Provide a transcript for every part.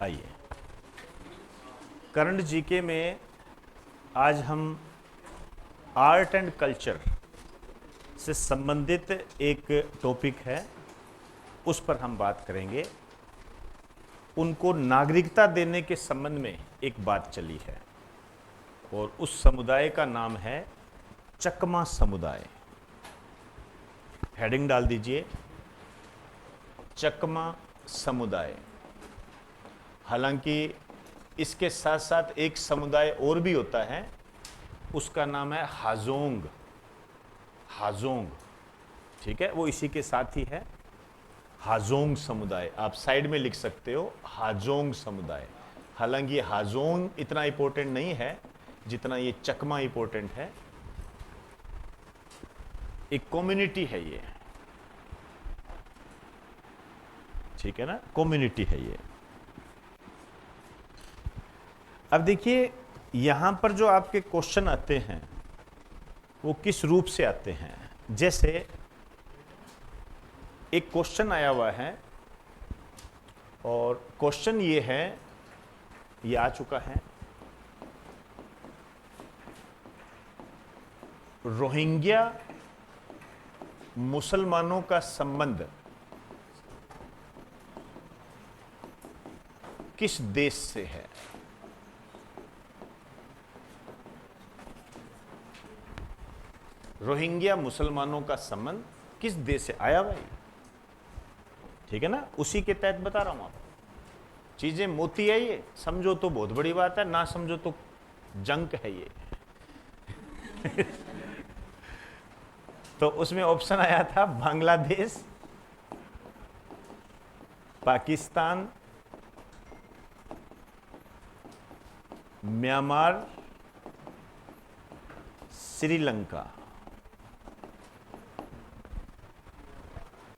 आइए, current GK में आज हम आर्ट एंड कल्चर से संबंधित एक टॉपिक है, उस पर हम बात करेंगे। उनको नागरिकता देने के संबंध में एक बात चली है और उस समुदाय का नाम है चकमा समुदाय। हेडिंग डाल दीजिए, चकमा समुदाय। हालांकि इसके साथ साथ एक समुदाय और भी होता है, उसका नाम है हाजोंग। हाजोंग, ठीक है, वो इसी के साथ ही है, हाजोंग समुदाय। आप साइड में लिख सकते हो हाजोंग समुदाय। हालांकि हाजोंग इतना इंपॉर्टेंट नहीं है जितना ये चकमा इंपॉर्टेंट है। एक कम्युनिटी है ये, ठीक है ना, कम्युनिटी है ये। अब देखिए, यहां पर जो आपके क्वेश्चन आते हैं वो किस रूप से आते हैं। जैसे एक क्वेश्चन आया हुआ है और क्वेश्चन ये है, ये आ चुका है, रोहिंग्या मुसलमानों का संबंध किस देश से है। रोहिंग्या मुसलमानों का संबंध किस देश से आया भाई, ठीक है ना, उसी के तहत बता रहा हूं आपको। चीजें मोती है ये, समझो तो बहुत बड़ी बात है, ना समझो तो जंक है ये। तो उसमें ऑप्शन आया था बांग्लादेश, पाकिस्तान, म्यांमार, श्रीलंका।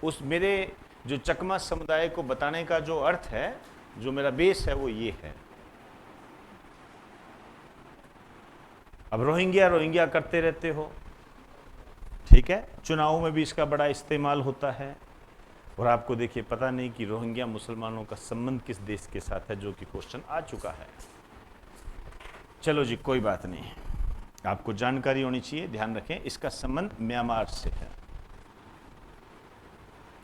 उस मेरे जो चकमा समुदाय को बताने का जो अर्थ है, जो मेरा बेस है, वो ये है। अब रोहिंग्या रोहिंग्या करते रहते हो, ठीक है, चुनाव में भी इसका बड़ा इस्तेमाल होता है। और आपको देखिए पता नहीं कि रोहिंग्या मुसलमानों का संबंध किस देश के साथ है, जो कि क्वेश्चन आ चुका है। चलो जी, कोई बात नहीं, आपको जानकारी होनी चाहिए। ध्यान रखें, इसका संबंध म्यांमार से है,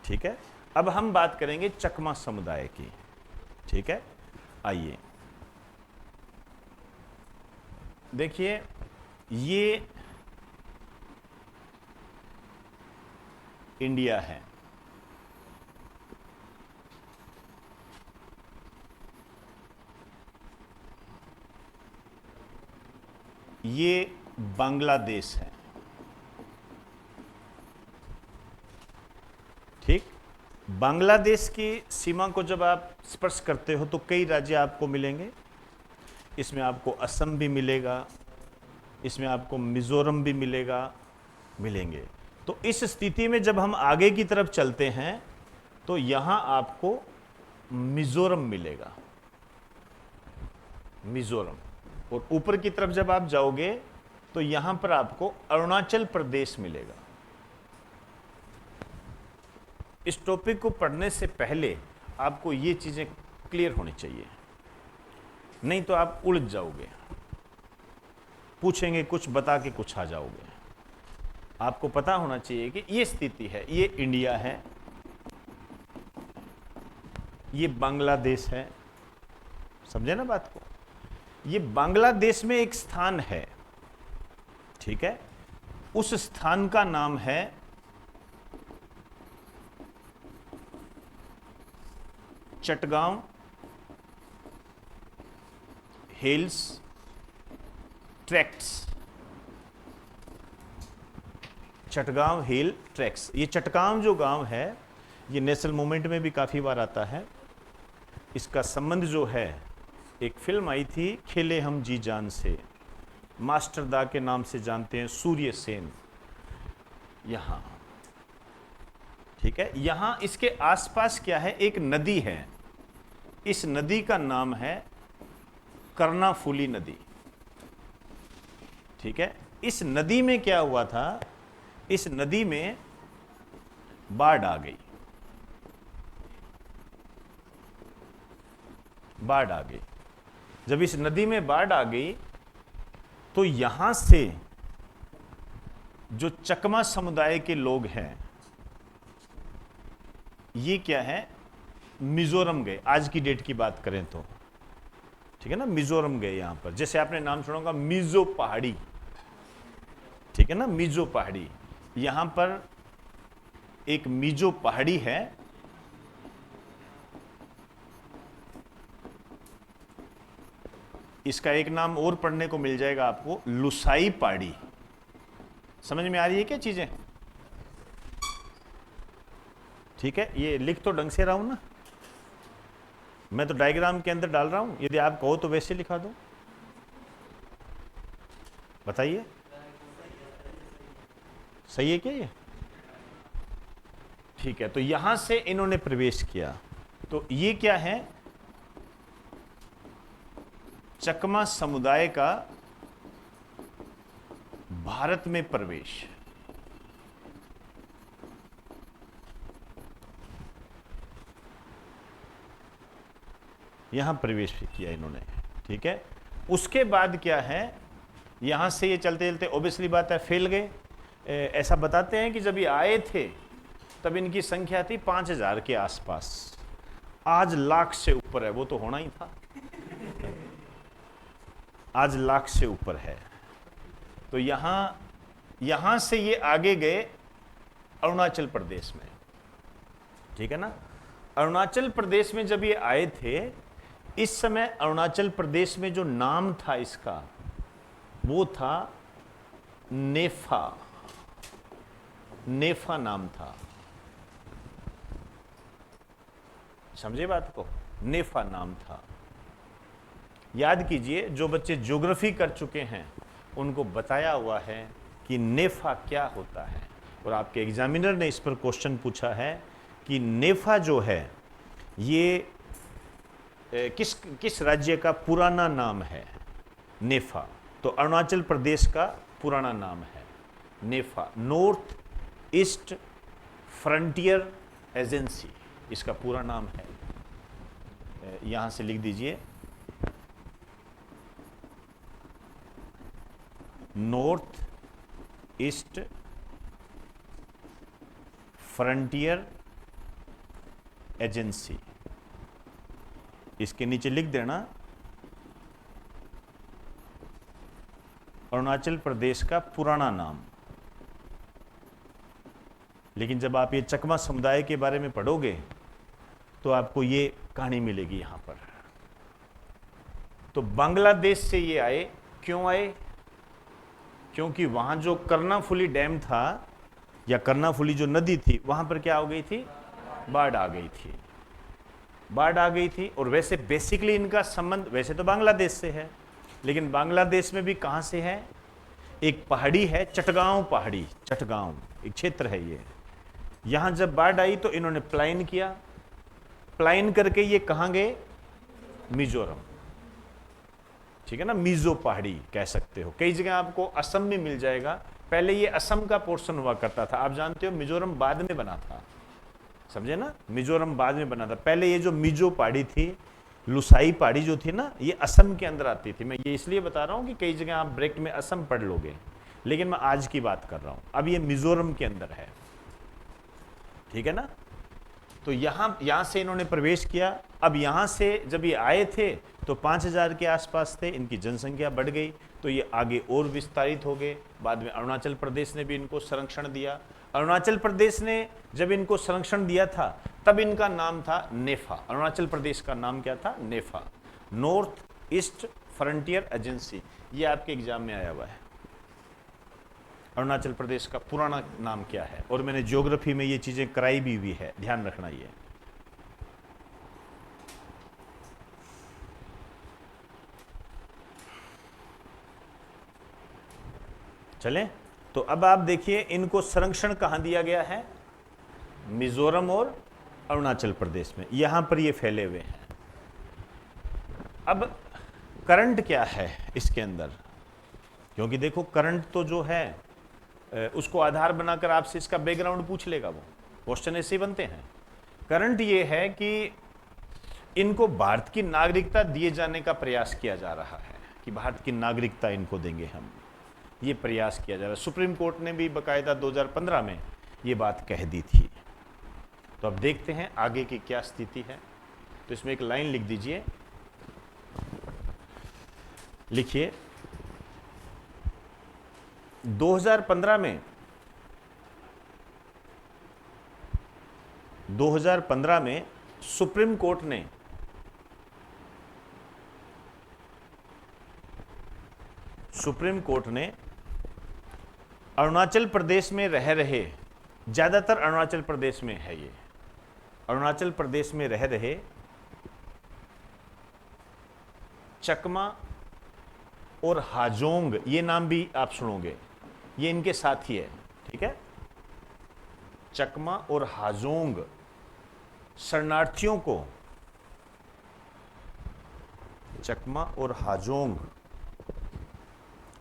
ठीक है। अब हम बात करेंगे चकमा समुदाय की, ठीक है। आइए देखिए, ये इंडिया है, ये बांग्लादेश है, ठीक। बांग्लादेश की सीमा को जब आप स्पर्श करते हो तो कई राज्य आपको मिलेंगे। इसमें आपको असम भी मिलेगा, इसमें आपको मिजोरम भी मिलेंगे। तो इस स्थिति में जब हम आगे की तरफ चलते हैं तो यहां आपको मिजोरम मिलेगा, मिजोरम। और ऊपर की तरफ जब आप जाओगे तो यहां पर आपको अरुणाचल प्रदेश मिलेगा। इस टॉपिक को पढ़ने से पहले आपको ये चीजें क्लियर होनी चाहिए, नहीं तो आप उलझ जाओगे। पूछेंगे कुछ, बता के कुछ आ जाओगे। आपको पता होना चाहिए कि ये स्थिति है, ये इंडिया है, ये बांग्लादेश है। समझे ना बात को। ये बांग्लादेश में एक स्थान है, ठीक है, उस स्थान का नाम है चटगांव हिल्स ट्रैक्ट्स। चटगांव हिल ट्रैक्ट्स। ये चटगांव जो गांव है, ये नेशनल मूवमेंट में भी काफी बार आता है। इसका संबंध जो है, एक फिल्म आई थी खेले हम जी जान से, मास्टर दा के नाम से जानते हैं सूर्य सेन। यहां, ठीक है, यहां इसके आसपास क्या है, एक नदी है। इस नदी का नाम है कर्णाफुली नदी, ठीक है। इस नदी में क्या हुआ था, इस नदी में बाढ़ आ गई। बाढ़ आ गई। जब इस नदी में बाढ़ आ गई तो यहां से जो चकमा समुदाय के लोग हैं ये क्या है, मिजोरम गए। आज की डेट की बात करें तो, ठीक है ना, मिजोरम गए। यहां पर जैसे आपने नाम सुना होगा मिजो पहाड़ी, ठीक है ना, मिजो पहाड़ी। यहां पर एक मिजो पहाड़ी है, इसका एक नाम और पढ़ने को मिल जाएगा आपको, लुसाई पहाड़ी। समझ में आ रही है क्या चीजें? ठीक है, ये लिख तो ढंग से रहा हूं ना, मैं तो डायग्राम के अंदर डाल रहा हूं, यदि आप कहो तो वैसे लिखा दो। बताइए सही है क्या ये? ठीक है, तो यहां से इन्होंने प्रवेश किया। तो ये क्या है, चकमा समुदाय का भारत में प्रवेश। यहां प्रवेश किया इन्होंने, ठीक है। उसके बाद क्या है, यहां से ये चलते चलते ऑब्वियसली बात है फैल गए। ऐसा बताते हैं कि जब ये आए थे तब इनकी संख्या थी 5000 के आसपास। आज लाख से ऊपर है, वो तो होना ही था, आज लाख से ऊपर है। तो यहां से ये आगे गए अरुणाचल प्रदेश में, ठीक है ना। अरुणाचल प्रदेश में जब ये आए थे, इस समय अरुणाचल प्रदेश में जो नाम था इसका वो था नेफा। नेफा नाम था, समझे बात को, नेफा नाम था। याद कीजिए, जो बच्चे ज्योग्राफी कर चुके हैं उनको बताया हुआ है कि नेफा क्या होता है, और आपके एग्जामिनर ने इस पर क्वेश्चन पूछा है कि नेफा जो है ये किस राज्य का पुराना नाम है। नेफा तो अरुणाचल प्रदेश का पुराना नाम है नेफा, नॉर्थ ईस्ट फ्रंटियर एजेंसी इसका पूरा नाम है। यहां से लिख दीजिए, नॉर्थ ईस्ट फ्रंटियर एजेंसी। इसके नीचे लिख देना अरुणाचल प्रदेश का पुराना नाम। लेकिन जब आप ये चकमा समुदाय के बारे में पढ़ोगे तो आपको ये कहानी मिलेगी यहां पर। तो बांग्लादेश से ये आए, क्यों आए? क्योंकि वहां जो कर्णाफुली डैम था या कर्णाफुली जो नदी थी वहां पर क्या हो गई थी, बाढ़ आ गई थी। बाढ़ आ गई थी, और वैसे बेसिकली इनका संबंध वैसे तो बांग्लादेश से है, लेकिन बांग्लादेश में भी कहां से है, एक पहाड़ी है चटगांव पहाड़ी, चटगांव एक क्षेत्र है ये। यहां जब बाढ़ आई तो इन्होंने प्लाइन किया, प्लाइन करके ये कहां गए, मिजोरम, ठीक है ना, मिजो पहाड़ी कह सकते हो। कई जगह आपको असम में मिल जाएगा, पहले ये असम का पोर्शन हुआ करता था। आप जानते हो मिजोरम बाद में बना था, समझे ना, मिजोरम बाद में बना था। पहले ये जो मिजो पहाड़ी थी, लुसाई पहाड़ी जो थी ना, ये असम के अंदर आती थी। मैं ये इसलिए बता रहा हूं कि कई जगह आप ब्रेक में असम पढ़ लोगे, लेकिन मैं आज की बात कर रहा हूं। अब ये मिजोरम के अंदर है, ठीक है ना। तो यहां से इन्होंने प्रवेश किया। अब यहां से जब ये आए थे तो 5000 के आसपास थे, इनकी जनसंख्या बढ़ गई तो ये आगे और विस्तारित हो गए। बाद में अरुणाचल प्रदेश ने भी इनको संरक्षण दिया। अरुणाचल प्रदेश ने जब इनको संरक्षण दिया था तब इनका नाम था नेफा। अरुणाचल प्रदेश का नाम क्या था, नेफा, नॉर्थ ईस्ट फ्रंटियर एजेंसी। ये आपके एग्जाम में आया हुआ है। अरुणाचल प्रदेश का पुराना नाम क्या है, और मैंने ज्योग्राफी में ये चीजें कराई भी हुई है, ध्यान रखना ये। चलें, तो अब आप देखिए इनको संरक्षण कहां दिया गया है, मिजोरम और अरुणाचल प्रदेश में, यहां पर ये फैले हुए हैं। अब करंट क्या है इसके अंदर, क्योंकि देखो करंट तो जो है उसको आधार बनाकर आपसे इसका बैकग्राउंड पूछ लेगा, वो क्वेश्चन ऐसे ही बनते हैं। करंट ये है कि इनको भारत की नागरिकता दिए जाने का प्रयास किया जा रहा है कि भारत की नागरिकता इनको देंगे हम, ये प्रयास किया जा रहा है। सुप्रीम कोर्ट ने भी बकायदा 2015 में ये बात कह दी थी। तो अब देखते हैं आगे की क्या स्थिति है। तो इसमें एक लाइन लिख दीजिए, लिखिए 2015 में सुप्रीम कोर्ट ने अरुणाचल प्रदेश में रह रहे, ज्यादातर अरुणाचल प्रदेश में है ये, अरुणाचल प्रदेश में रह रहे चकमा और हाजोंग, ये नाम भी आप सुनोगे, ये इनके साथी है, ठीक है। चकमा और हाजोंग शरणार्थियों को, चकमा और हाजोंग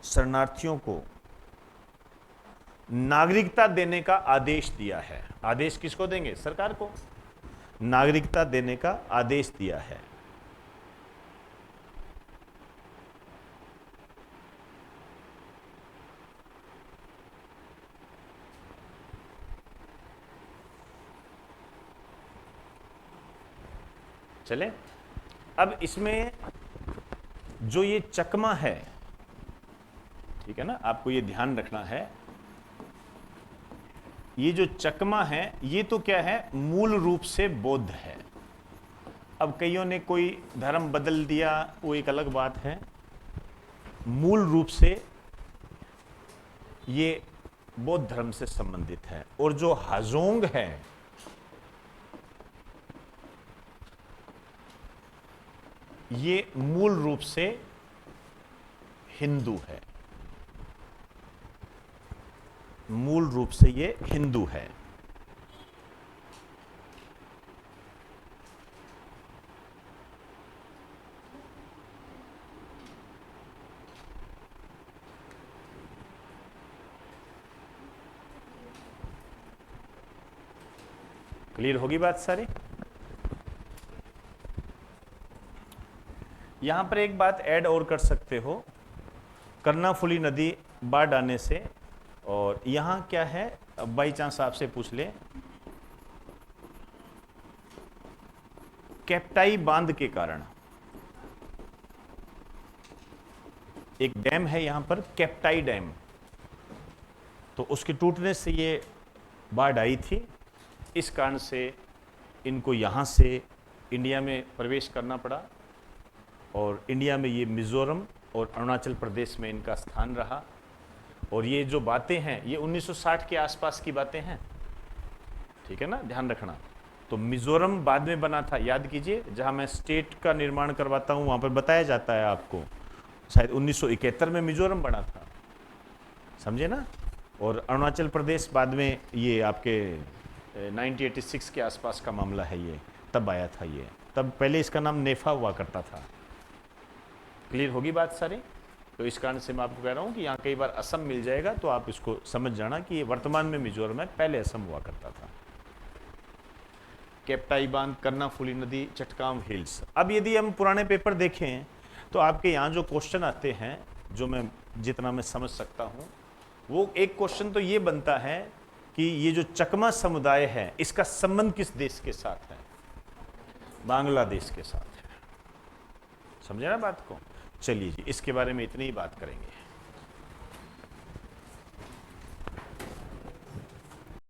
शरणार्थियों को नागरिकता देने का आदेश दिया है। आदेश किसको देंगे? सरकार को। नागरिकता देने का आदेश दिया है। चले, अब इसमें जो ये चकमा है, ठीक है ना, आपको ये ध्यान रखना है, ये जो चकमा है ये तो क्या है, मूल रूप से बौद्ध है। अब कईयों ने कोई धर्म बदल दिया, वो एक अलग बात है। मूल रूप से ये बौद्ध धर्म से संबंधित है। और जो हाजोंग है ये मूल रूप से हिंदू है, मूल रूप से ये हिंदू है। क्लियर होगी बात सारी? यहां पर एक बात ऐड और कर सकते हो, कर्णाफुली नदी बाढ़ आने से, और यहां क्या है, बाई चांस आपसे पूछ ले, कैप्टाई बांध के कारण एक डैम है यहां पर, कैप्टाई डैम, तो उसके टूटने से ये बाढ़ आई थी। इस कारण से इनको यहां से इंडिया में प्रवेश करना पड़ा, और इंडिया में ये मिजोरम और अरुणाचल प्रदेश में इनका स्थान रहा। और ये जो बातें हैं ये 1960 के आसपास की बातें हैं, ठीक है ना, ध्यान रखना। तो मिजोरम बाद में बना था, याद कीजिए, जहां मैं स्टेट का निर्माण करवाता हूं वहां पर बताया जाता है आपको, शायद 1971 में मिजोरम बना था, समझे ना। और अरुणाचल प्रदेश बाद में ये आपके 1986 के आसपास का मामला है, ये तब आया था। ये तब पहले इसका नाम नेफा हुआ करता था। क्लियर होगी बात सारी? तो इस कारण से मैं आपको कह रहा हूं कि यहाँ कई बार असम मिल जाएगा तो आप इसको समझ जाना कि ये वर्तमान में मिजोरम है, पहले असम हुआ करता था। कैप्टाई बांध, कर्णाफुली नदी, चटकाम हिल्स। अब यदि हम पुराने पेपर देखें तो आपके यहाँ जो क्वेश्चन आते हैं, जो मैं जितना मैं समझ सकता हूँ, वो एक क्वेश्चन तो ये बनता है कि ये जो चकमा समुदाय है इसका संबंध किस देश के साथ है? बांग्लादेश के साथ है। समझे ना बात को? चलिए जी, इसके बारे में इतनी ही बात करेंगे।